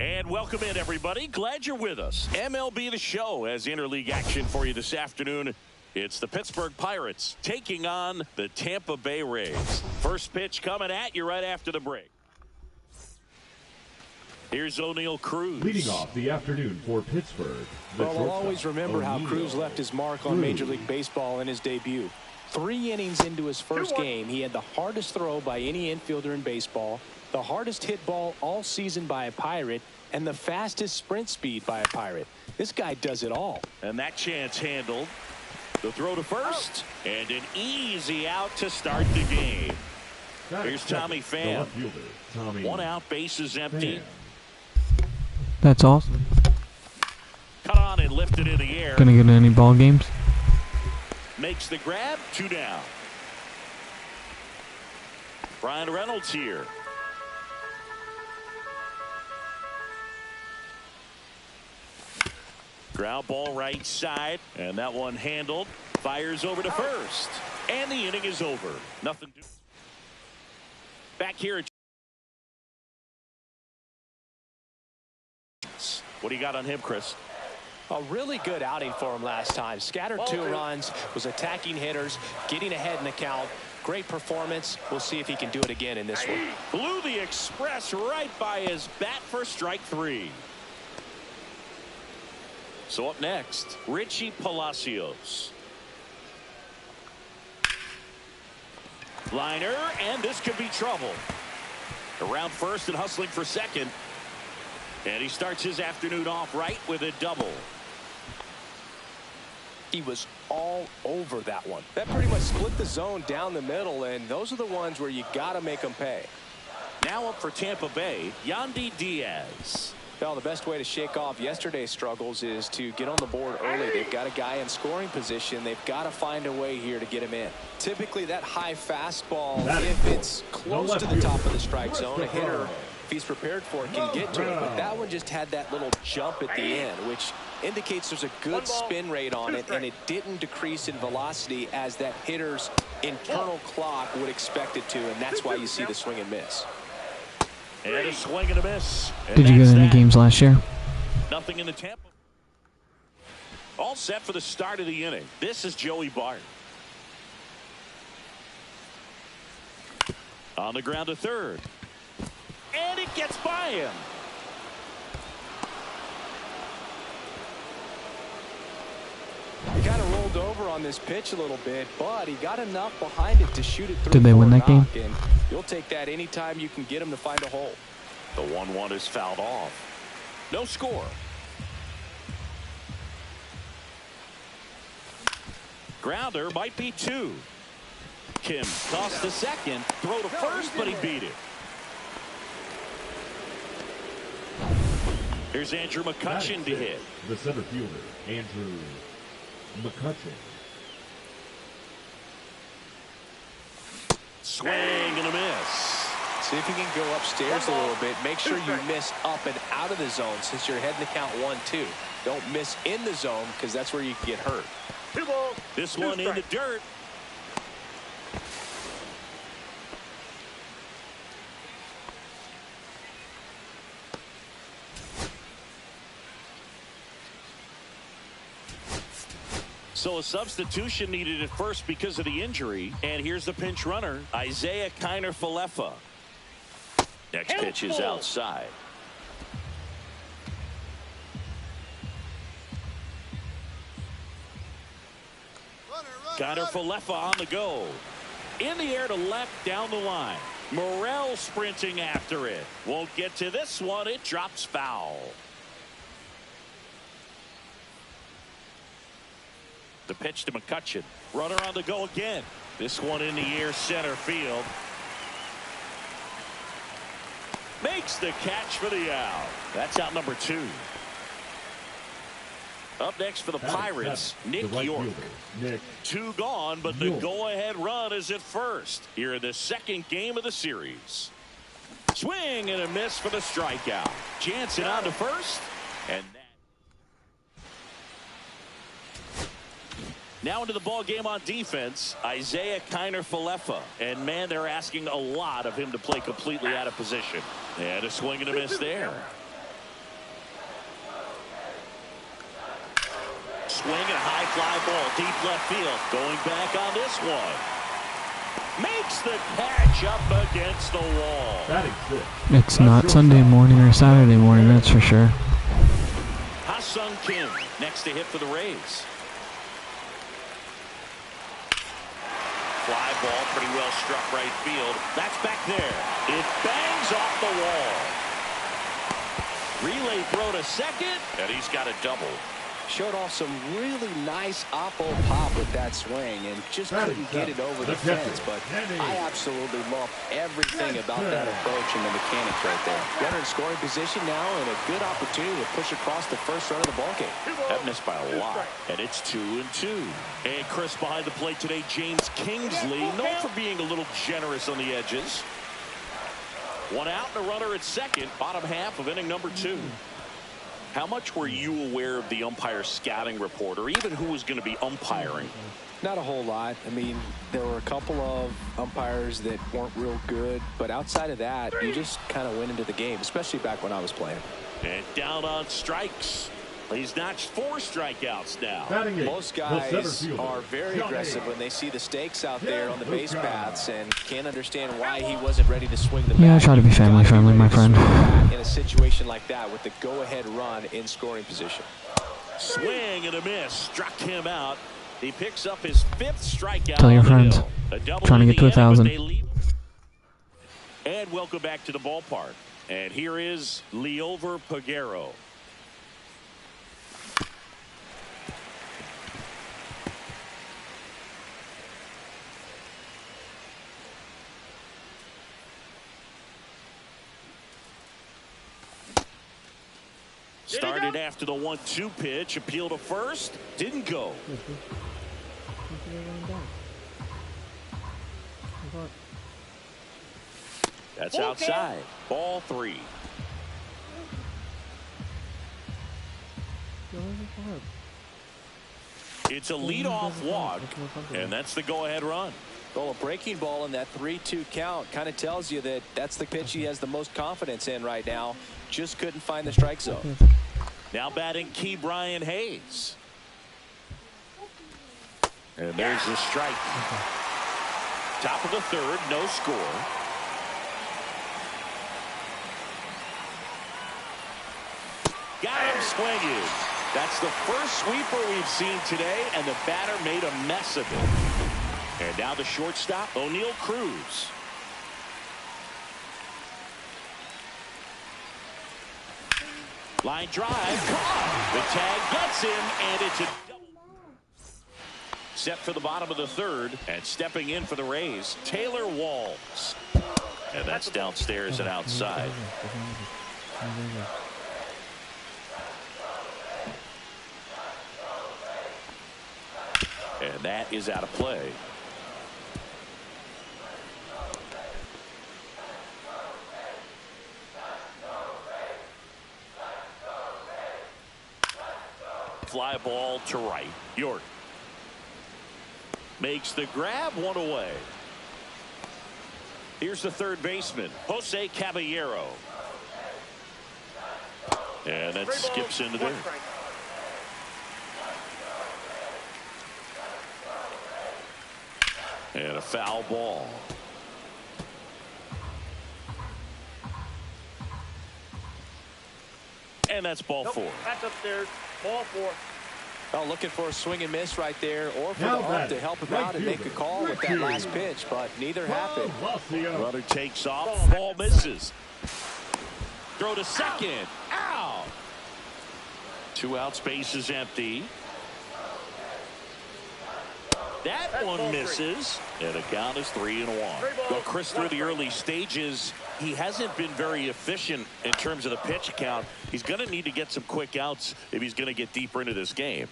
And welcome in, everybody. Glad you're with us. MLB The Show has interleague action for you this afternoon. It's the Pittsburgh Pirates taking on the Tampa Bay Rays. First pitch coming at you right after the break. Here's O'Neal Cruz. Leading off the afternoon for Pittsburgh. Well, I'll always remember how Cruz left his mark on Major League Baseball in his debut. 3 innings into his first game, he had the hardest throw by any infielder in baseball, the hardest hit ball all season by a Pirate, and the fastest sprint speed by a Pirate. This guy does it all. And that chance handled. The throw to first, and an easy out to start the game. Here's Tommy Pham. 1 out, bases empty. That's awesome. Cut on and lifted in the air. Gonna get any ball games? Makes the grab, 2 down. Brian Reynolds here. Ground ball right side, and that one handled. Fires over to first, and the inning is over. Nothing to. Back here at. What do you got on him, Chris? A really good outing for him last time. Scattered 2 runs, was attacking hitters, getting ahead in the count. Great performance. We'll see if he can do it again in this one. Blew the express right by his bat for strike 3. So up next, Richie Palacios. Liner, and this could be trouble. Around first and hustling for second. And he starts his afternoon off right with a double. He was all over that one. That pretty much split the zone down the middle, and those are the ones where you got to make them pay. Now up for Tampa Bay, Yandy Diaz. Well, the best way to shake off yesterday's struggles is to get on the board early. They've got a guy in scoring position. They've got to find a way here to get him in. Typically, that high fastball, if it's close to the top of the strike zone, a hitter, if he's prepared for it, can get to it. But that one just had that little jump at the end, which indicates there's a good spin rate on it, and it didn't decrease in velocity as that hitter's internal clock would expect it to, and that's why you see the swing and miss. And a swing and a miss. And Did you go to any that. games last year? Nothing in the Tampa. All set for the start of the inning. This is Joey Bart. On the ground to third. And it gets by him. He kind of rolled over on this pitch a little bit, but he got enough behind it to shoot it through. Did they win that game? And you'll take that anytime you can get him to find a hole. The 1-1 is fouled off. No score. Grounder might be 2. Kim tossed to second, throw to first, but he beat it. Here's Andrew McCutchen to hit. The center fielder, Andrew McCutchen. Swing and a miss. See if you can go upstairs a little bit. Make sure you miss up and out of the zone since you're heading to count 1-2. Don't miss in the zone because that's where you can get hurt. This one in the dirt. So a substitution needed at first because of the injury. And here's the pinch runner, Isaiah Kiner-Falefa. Next pitch is outside. Kiner-Falefa on the go. In the air to left down the line. Morel sprinting after it. Won't get to this one. It drops foul. The pitch to McCutchen. Runner on the go again. This one in the air center field. Makes the catch for the out. That's out number 2. Up next for the Pirates, Nick York. 2 gone, but the go-ahead run is at first here in the second game of the series. Swing and a miss for the strikeout. Jansen on to first, and now into the ball game on defense, Isaiah Kiner-Falefa. And man, they're asking a lot of him to play completely out of position. And a swing and a miss there. Swing and a high fly ball deep left field. Going back on this one. Makes the catch up against the wall. It's not Sunday morning or Saturday morning, that's for sure. Ha-Sung Kim next to hit for the Rays. Fly ball pretty well struck right field. That's back there. It bangs off the wall. Relay throw to second, and he's got a double. Showed off some really nice oppo pop with that swing and just couldn't get it over the fence. But I absolutely love everything about that approach and the mechanics right there. Runner in scoring position now and a good opportunity to push across the first run of the ballgame. That missed by a lot. And it's 2-2. And Chris behind the plate today, James Kingsley, known for being a little generous on the edges. 1 out and a runner at second, bottom half of inning number 2. How much were you aware of the umpire scouting report or even who was going to be umpiring? Not a whole lot. I mean, there were a couple of umpires that weren't real good, but outside of that, you just kind of went into the game, especially back when I was playing. And down on strikes. He's notched 4 strikeouts now. Most guys are very aggressive when they see the stakes out there on the base paths and can't understand why he wasn't ready to swing the bat. Yeah, I try to be family friendly, my friend. In a situation like that with the go-ahead run in scoring position. Swing and a miss. Struck him out. He picks up his 5th strikeout. Tell your friends. Trying to get to 1,000. And welcome back to the ballpark. And here is Liover Peguero. Started after the 1-2 pitch. Appeal to first. Didn't go. That's outside. Ball 3. It's a leadoff walk, and that's the go-ahead run. Well, a breaking ball in that 3-2 count kind of tells you that that's the pitch he has the most confidence in right now. Just couldn't find the strike zone. Now batting Key Brian Hayes. And there's the strike. Top of the third, no score. Got him swinging. That's the first sweeper we've seen today, and the batter made a mess of it. And now the shortstop, O'Neal Cruz. Line drive, caught. The tag gets him, and it's a double. Set for the bottom of the third, and stepping in for the Rays, Taylor Walls. And that's downstairs and outside. And that is out of play. Fly ball to right. York makes the grab, one away. Here's the third baseman, Jose Caballero. And that skips into there. And a foul ball. And that's ball four. That's upstairs. Ball four. Well, looking for a swing and miss right there, or for the ump to help him out and make a call with that last pitch, but neither happened. Runner takes off. Ball misses. Throw to second. Out. 2 outs, base is empty. That one misses, and the count is 3-1. Well, Chris, through the early stages, he hasn't been very efficient in terms of the pitch count. He's going to need to get some quick outs if he's going to get deeper into this game.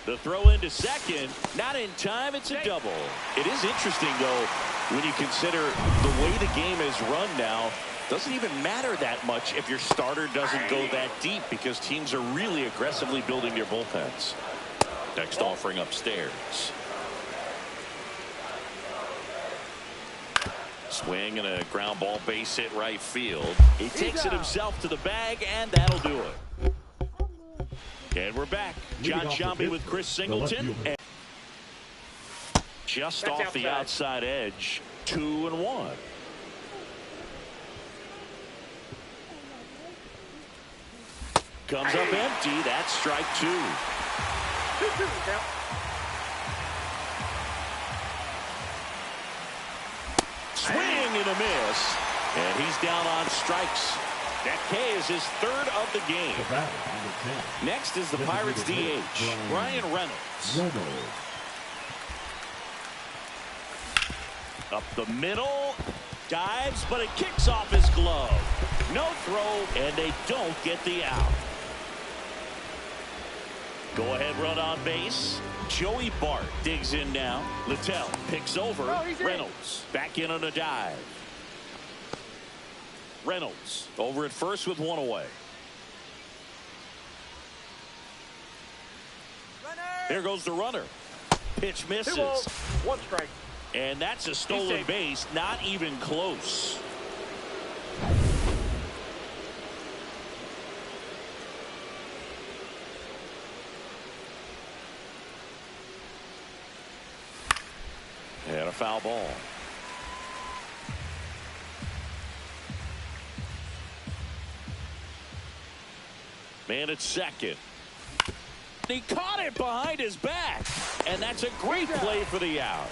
The throw into second, not in time. It's a double. It is interesting, though, when you consider the way the game is run now. Doesn't even matter that much if your starter doesn't go that deep, because teams are really aggressively building their bullpens. Next offering upstairs. Swing and a ground ball, base hit right field. He takes it himself to the bag, and that'll do it. And we're back. John Shambi with Chris Singleton. And just off the outside edge, 2-1. Comes up empty. That's strike 2. Swing and a miss, and he's down on strikes. That K is his third of the game. Next is the Pirates DH, Brian Reynolds. Up the middle, dives, but it kicks off his glove. No throw, and they don't get the out. Go ahead run on base. Joey Bart digs in now. Littell picks over. Reynolds back in on a dive. Reynolds over at first with 1 away. There goes the runner. Pitch misses. 1 strike. And that's a stolen base. Not even close. And a foul ball. Man at second. He caught it behind his back, and that's a great play for the out.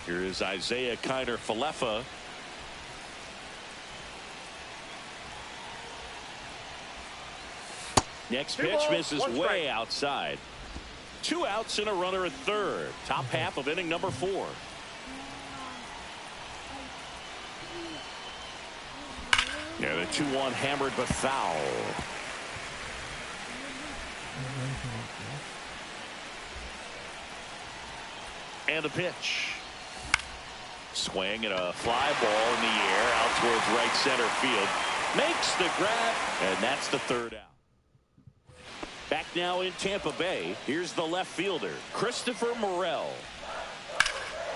Here is Isaiah Kiner-Falefa. Next pitch misses way outside. 2 outs and a runner at third. Top half of inning number 4. Yeah, the 2-1 hammered but foul. And the pitch. Swing and a fly ball in the air out towards right center field. Makes the grab, and that's the 3rd out. Back now in Tampa Bay. Here's the left fielder, Christopher Morel.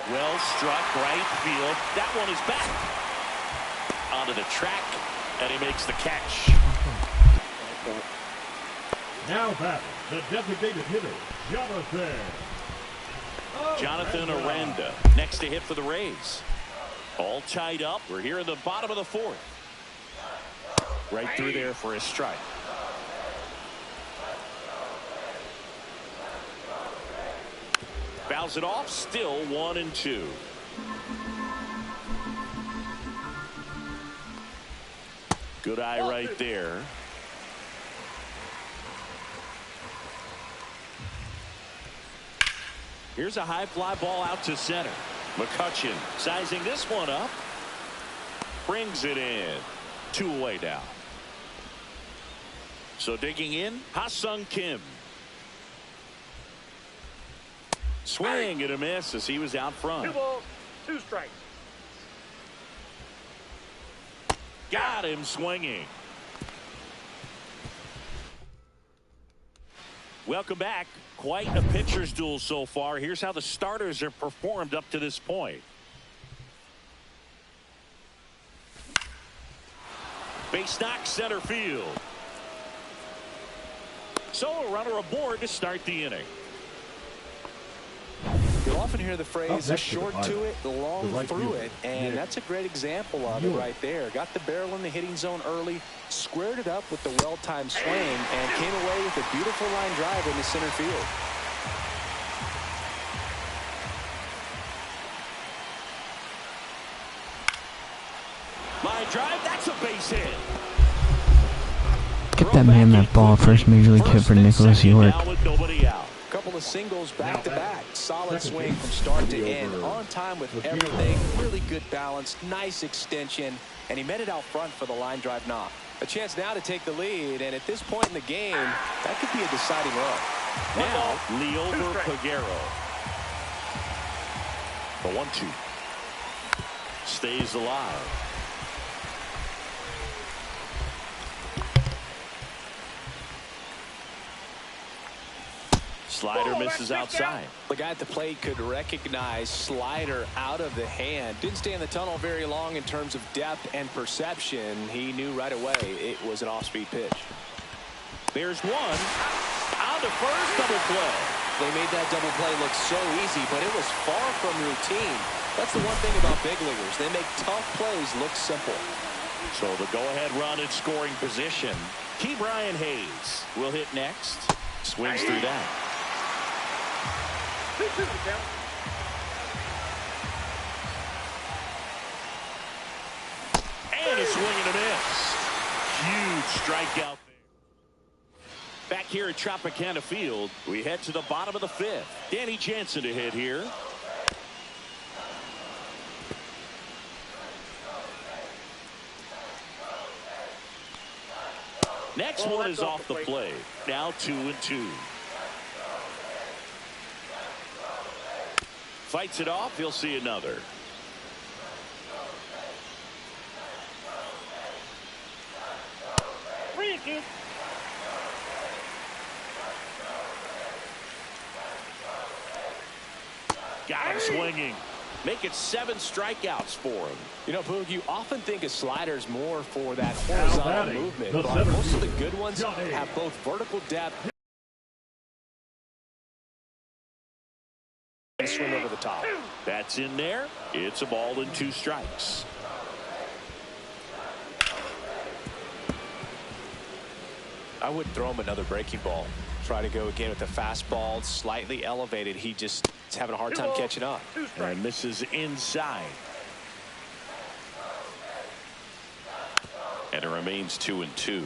Well struck right field. That one is back onto the track, and he makes the catch. Now batting, the designated hitter, Jonathan Aranda next to hit for the Rays. All tied up. We're here in the bottom of the fourth. Right through there for a strike. Fouls it off. Still 1-2. Good eye right there. Here's a high fly ball out to center. McCutchen sizing this one up. Brings it in. 2 away now. So digging in, Ha-Sung Kim. Swing and a miss as he was out front. 2 balls, 2 strikes. Got him swinging. Welcome back. Quite a pitcher's duel so far. Here's how the starters have performed up to this point. Base knock center field. So a runner aboard to start the inning. You'll often hear the phrase short to it, long through it, and that's a great example of it right there. Got the barrel in the hitting zone early, squared it up with the well-timed swing, and came away with a beautiful line drive in the center field. Line drive, that's a base hit. Get that man that ball. First major league hit for Nicholas York. Couple of singles back-to-back. Solid swing from start to end. On time with everything. Really good balance. Nice extension. And he met it out front for the line drive knock. A chance now to take the lead. And at this point in the game, that could be a deciding run. Now, Leover Peguero. The 1-2. Stays alive. Slider misses outside. The guy at the plate could recognize slider out of the hand. Didn't stay in the tunnel very long in terms of depth and perception. He knew right away it was an off-speed pitch. There's one. On to first, double play. They made that double play look so easy, but it was far from routine. That's the one thing about big leaguers. They make tough plays look simple. So the go-ahead run in scoring position. Key Brian Hayes will hit next. Swings through that. And a swing and a miss. Huge strikeout there. Back here at Tropicana Field, we head to the bottom of the 5th. Danny Jansen to hit here. Next one is off the plate. Now 2-2. Fights it off. He'll see another. Got him swinging. Make it 7 strikeouts for him. You know, Boog, you often think a slider's more for that horizontal movement, but most of the good ones have both vertical depth and swing over the top. That's in there. It's a ball and 2 strikes. I would throw him another breaking ball. Try to go again with the fastball, slightly elevated. He just is having a hard time catching up. And misses inside. And it remains 2-2.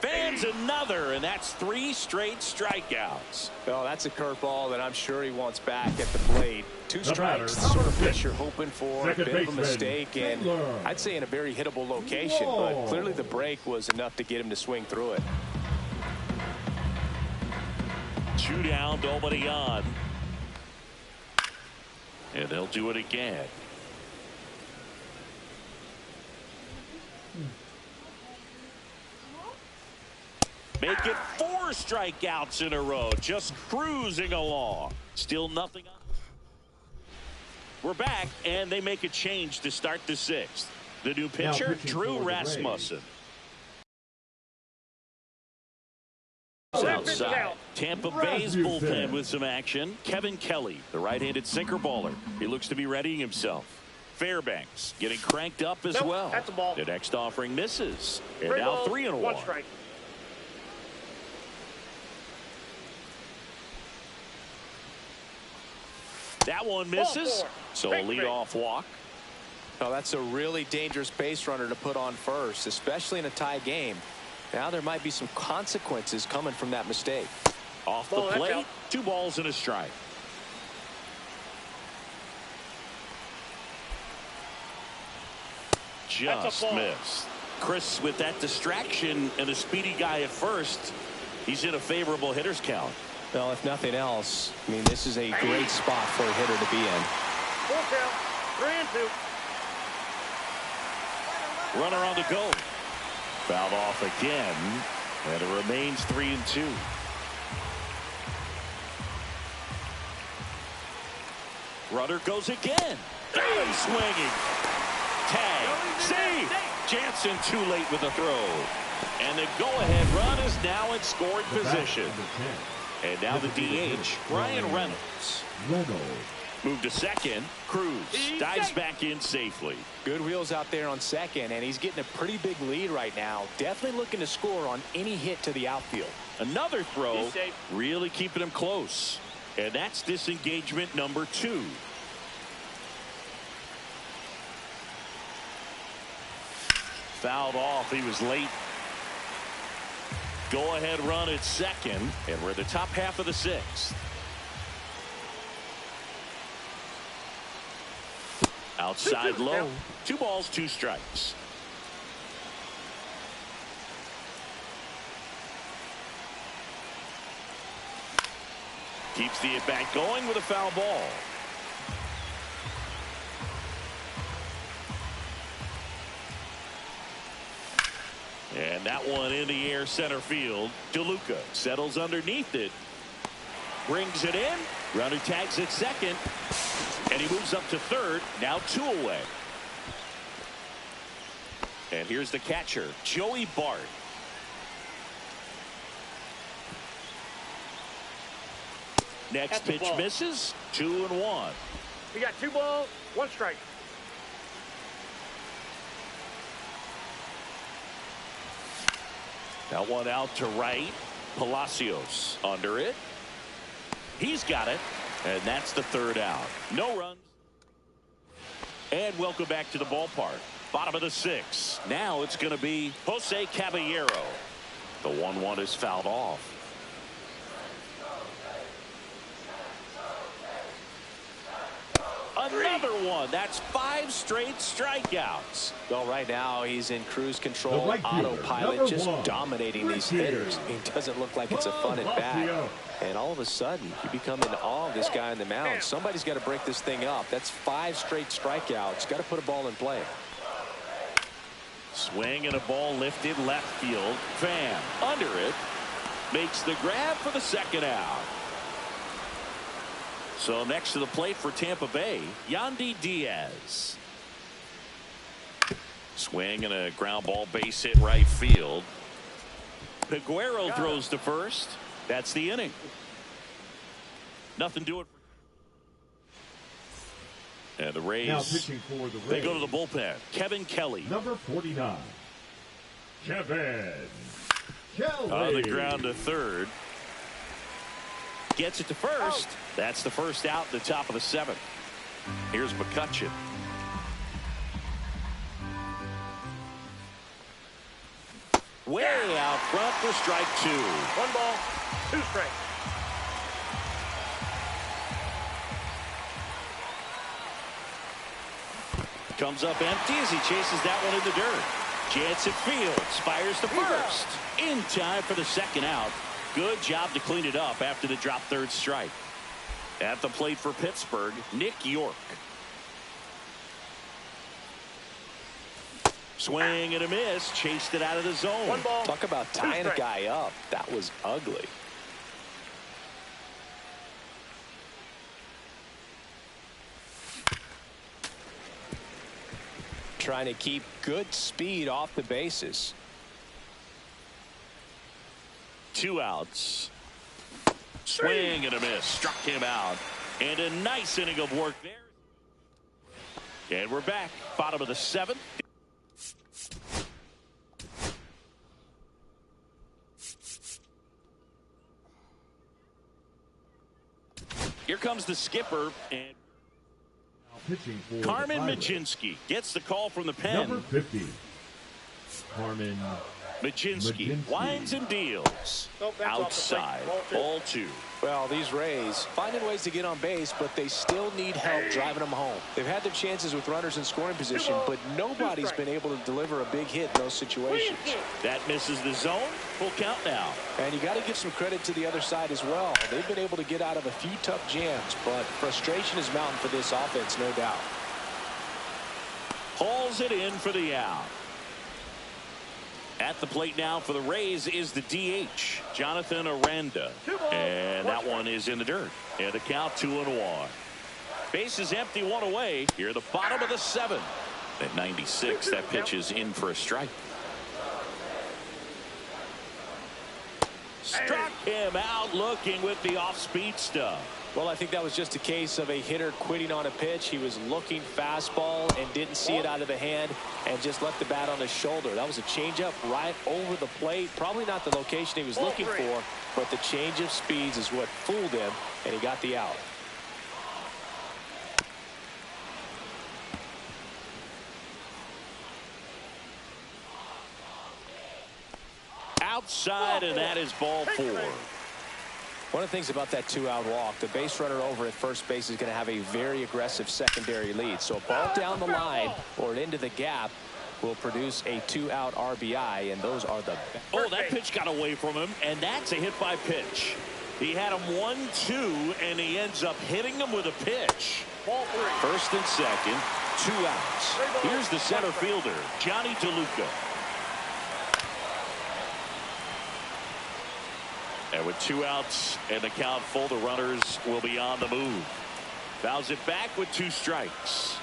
Fans another, and that's 3 straight strikeouts. Oh, that's a curveball that I'm sure he wants back at the plate. 2 strikes, the sort of pitch you're hoping for. A bit of a mistake, and I'd say in a very hittable location, but clearly the break was enough to get him to swing through it. 2 down, nobody on. And they'll do it again. Make it 4 strikeouts in a row. Just cruising along. Still nothing. We're back, and they make a change to start the 6th. The new pitcher, Drew Rasmussen. Outside. Tampa Bay's bullpen with some action. Kevin Kelly, the right-handed sinker baller. He looks to be readying himself. Fairbanks getting cranked up as well. That's a ball. The next offering misses. And Great now ball, 3-1. 1 strike. That one misses. So a leadoff walk. Oh, that's a really dangerous base runner to put on first, especially in a tie game. Now there might be some consequences coming from that mistake. Off the plate, 2 balls and a strike. Just missed. Chris, with that distraction and a speedy guy at first, he's in a favorable hitter's count. Well, if nothing else, I mean, this is a great spot for a hitter to be in. Full count. 3-2. Runner on the go. Fouled off again, and it remains 3-2. Runner goes again. Got him swinging. Tag. See. Jansen too late with the throw. And the go-ahead run is now in scoring position. And now the DH, Brian Reynolds. Move to second. Cruz dives back in safely. Good wheels out there on second, and he's getting a pretty big lead right now. Definitely looking to score on any hit to the outfield. Another throw, really keeping him close. And that's disengagement number 2. Fouled off. He was late. Go-ahead run at second, and we're in the top half of the 6th. Outside low. 2 balls, 2 strikes. Keeps the at-bat going with a foul ball. And that one in the air center field. DeLuca settles underneath it. Brings it in. Runner tags at second. And he moves up to third. Now 2 away. And here's the catcher, Joey Bart. Next pitch misses. 2-1. We got 2 balls, 1 strike. That one out to right. Palacios under it. He's got it. And that's the 3rd out. No runs. And welcome back to the ballpark. Bottom of the 6th. Now it's going to be Jose Caballero. The 1-1 is fouled off. Another one. That's 5 straight strikeouts. Well, right now he's in cruise control, autopilot, just dominating these hitters. He doesn't look like it's a fun at bat. And all of a sudden, you become in awe of this guy on the mound. Somebody's got to break this thing up. That's 5 straight strikeouts. Got to put a ball in play. Swing and a ball lifted left field. Fan under it. Makes the grab for the 2nd out. So next to the plate for Tampa Bay, Yandy Diaz. Swing and a ground ball base hit right field. Peguero throws to first. That's the inning. Nothing doing. And the Rays, now pitching for the Rays, they go to the bullpen. Kevin Kelly. Number 49. Kevin Kelly. On the ground to third. Gets it to first. That's the 1st out, the top of the 7th. Here's McCutchen. Way out front for strike 2. 1 ball, 2 strikes. Comes up empty as he chases that one in the dirt. Jansen fields, fires to first. In time for the 2nd out. Good job to clean it up after the drop 3rd strike. At the plate for Pittsburgh, Nick York. Swing and a miss. Chased it out of the zone. 1 ball. Talk about 2 tying a strikes. guy up. That was ugly. Trying to keep good speed off the bases. 2 outs. Swing and a miss. Struck him out. And a nice inning of work there. And we're back. Bottom of the 7th. Here comes the skipper. And Pitching for Carmen the Pirates. Majinski gets the call from the pen. Number 50. Carmen Majinski winds and deals. Nope, that's off the Outside. plate. Ball 2. Ball 2. Well, these Rays finding ways to get on base, but they still need help driving them home. They've had their chances with runners in scoring position, but nobody's been able to deliver a big hit in those situations. That misses the zone. Full count now. And you got to give some credit to the other side as well. They've been able to get out of a few tough jams, but frustration is mounting for this offense, no doubt. Hauls it in for the out. At the plate now for the Rays is the DH, Jonathan Aranda. And that one is in the dirt. And the count 2-1. Base is empty, 1 away. Here the bottom of the 7th. At 96, that pitch is in for a strike. Struck him out looking with the off-speed stuff. Well, I think that was just a case of a hitter quitting on a pitch. He was looking fastball and didn't see it out of the hand and just left the bat on his shoulder. That was a changeup right over the plate. Probably not the location he was looking for, but the change of speeds is what fooled him, and he got the out. Outside, and that is ball 4. One of the things about that 2-out walk, the base runner over at first base is going to have a very aggressive secondary lead. So a ball down the line or into the gap will produce a 2-out RBI, and those are the best. Oh, that pitch got away from him, and that's a hit by pitch. He had him 1-2, and he ends up hitting him with a pitch. Ball 3. First and second, 2 outs. Here's the center fielder, Johnny DeLuca. And with 2 outs and the count full, the runners will be on the move. Fouls it back with 2 strikes.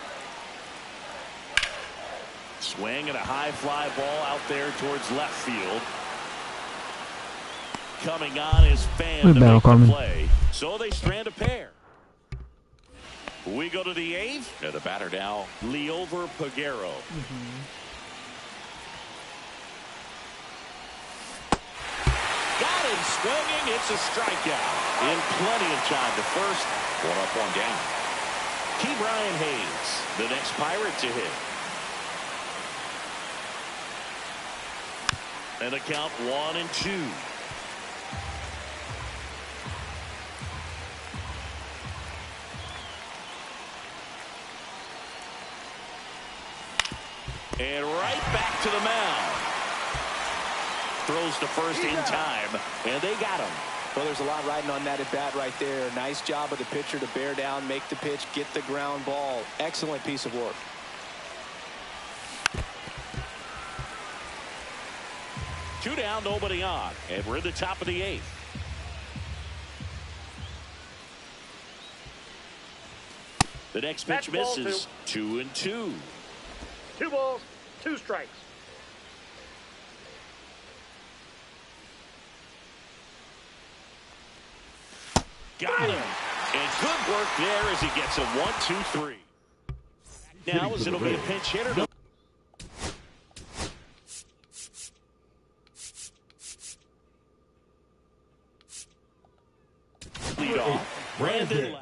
Swing and a high fly ball out there towards left field. Coming on is Fan to make the play. So they strand a pair. We go to the 8th. And the batter now, Leover Peguero. Got him swinging. It's a strikeout. In plenty of time to first. 1 up, 1 down. Key Brian Hayes, the next Pirate to hit. And the count 1-2. And right back to the mound. Throws to first in time, and they got him. Well, there's a lot riding on that at bat right there. Nice job of the pitcher to bear down, make the pitch, get the ground ball. Excellent piece of work. Two down, nobody on, and we're in the top of the 8th. The next pitch misses. 2-2. 2 balls, 2 strikes. Got him. And good work there as he gets him 1-2-3. Now as it'll be a pinch hitter. Lead off. Brandon.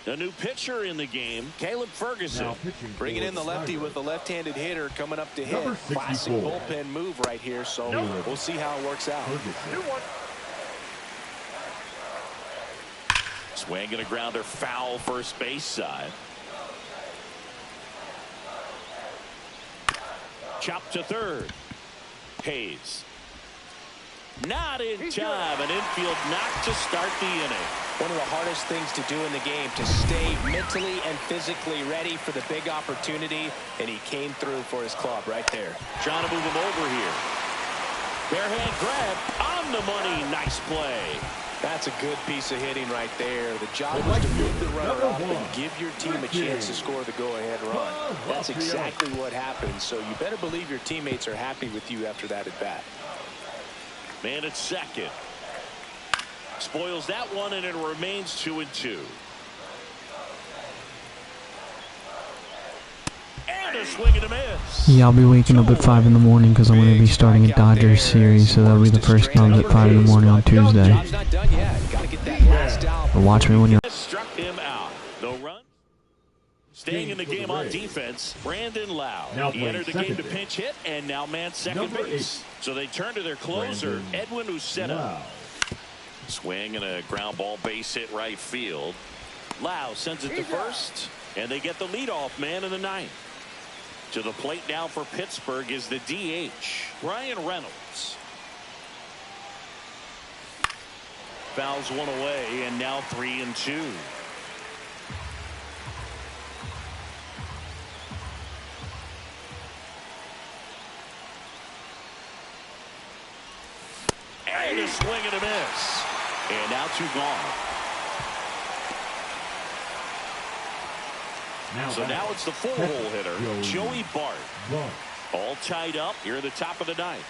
The new pitcher in the game, Caleb Ferguson. Bringing in the lefty with the left-handed hitter coming up to hit. Classic bullpen move right here, so we'll see how it works out. 2-1. Swing and a grounder foul first base side. Chop to third. Hayes. Not in time. An infield knock to start the inning. One of the hardest things to do in the game, to stay mentally and physically ready for the big opportunity, and he came through for his club right there. Trying to move him over here. Bare hand grab on the money. Nice play. That's a good piece of hitting right there. The job was to move the runner up and give your team a chance to score the go-ahead run. That's exactly what happened, so you better believe your teammates are happy with you after that at bat. Man at second. Spoils that one, and it remains 2-2. And a swing and a miss. Yeah, I'll be waking up at 5 in the morning because I'm going to be starting a Dodgers series, so that'll be the first game at 5 in the morning on Tuesday. Job's not done yet. Gotta get that last out. But watch me when you're... Struck him out. No run. Staying in the game on defense, Brandon Lau. He entered the game to pinch hit, and now man second base. So they turn to their closer, Edwin Uceta. Swing and a ground ball base hit right field. Lau sends it to first, and they get the leadoff man in the ninth. To the plate now for Pittsburgh is the DH, Brian Reynolds. Fouls one away, and now 3-2. And a swing and a miss. And now 2 gone. So now it's the 4-hole hitter, Joey Bart. All tied up here at the top of the ninth.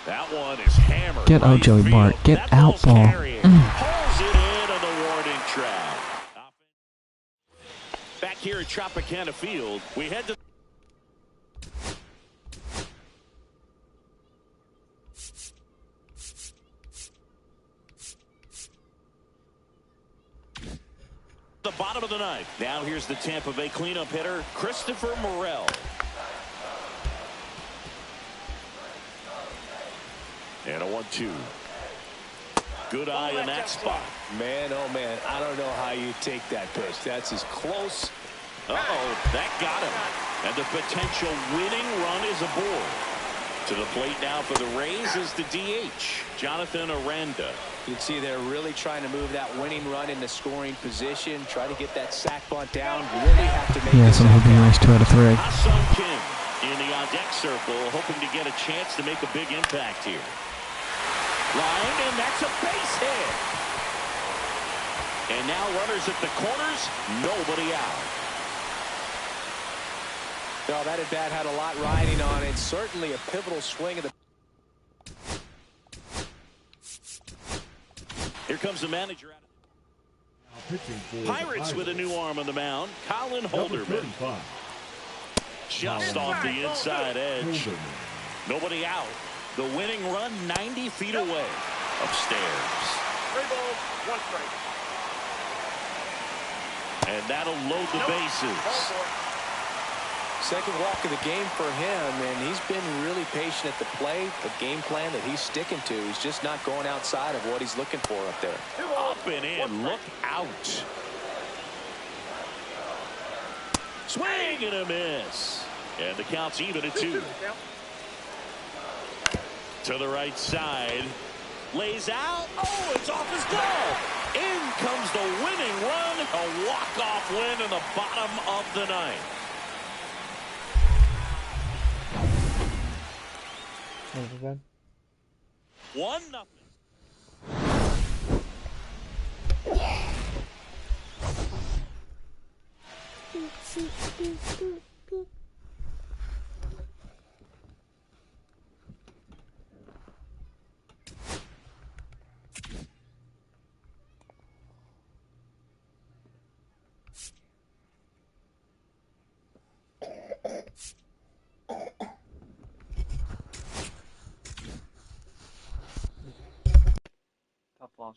That one is hammered. Get out, Joey Bart. Get out, ball. Pulls it in on the warning track. Back here at Tropicana Field, we head to the bottom of the ninth. Now here's the Tampa Bay cleanup hitter, Christopher Morel. And a 1-2. Good eye in that spot. Man, oh man, I don't know how you take that pitch. That's as close. That got him. And the potential winning run is aboard. To the plate now for the Rays is the DH, Jonathan Aranda. You can see they're really trying to move that winning run into scoring position. Try to get that sack bunt down. You really have to make Yes, I'm hoping nice 2 out of 3. Ha-Sung Kim in the on-deck circle, hoping to get a chance to make a big impact here. Line, and that's a base hit. And now runners at the corners, nobody out. No, that at bat had a lot riding on it. Certainly a pivotal swing of the. Here comes the manager. Pirates with a new arm on the mound, Colin Holderman. Just off the inside edge. Nobody out. The winning run 90 feet away. Upstairs. 3 balls, 1 strike. And that'll load the bases. Second walk of the game for him, and he's been really patient at the plate. The game plan that he's sticking to, he's just not going outside of what he's looking for up there. Up and in, look out. Swing and a miss. And the count's even at 2. To the right side. Lays out. Oh, it's off his glove. In comes the winning run. A walk-off win in the bottom of the ninth. 1-0. Top loss.